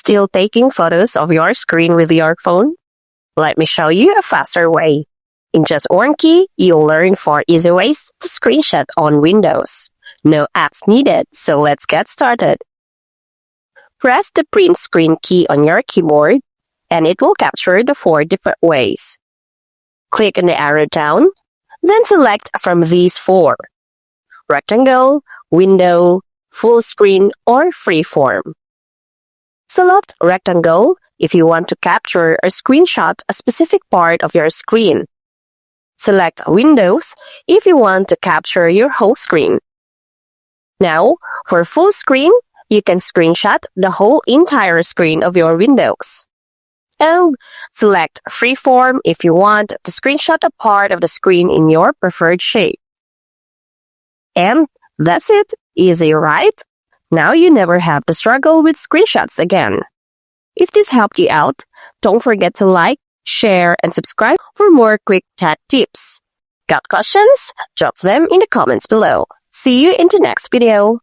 Still taking photos of your screen with your phone? Let me show you a faster way. In just one key, you'll learn 4 easy ways to screenshot on Windows. No apps needed, so let's get started. Press the print screen key on your keyboard, and it will capture the 4 different ways. Click on the arrow down, then select from these 4: rectangle, window, full screen, or freeform. Select rectangle if you want to capture or screenshot a specific part of your screen. Select Windows if you want to capture your whole screen. Now, for full screen, you can screenshot the whole entire screen of your Windows. And select Freeform if you want to screenshot a part of the screen in your preferred shape. And that's it. Easy, right? Now you never have to struggle with screenshots again. If this helped you out, don't forget to like, share, and subscribe for more quick tech tips. Got questions? Drop them in the comments below. See you in the next video.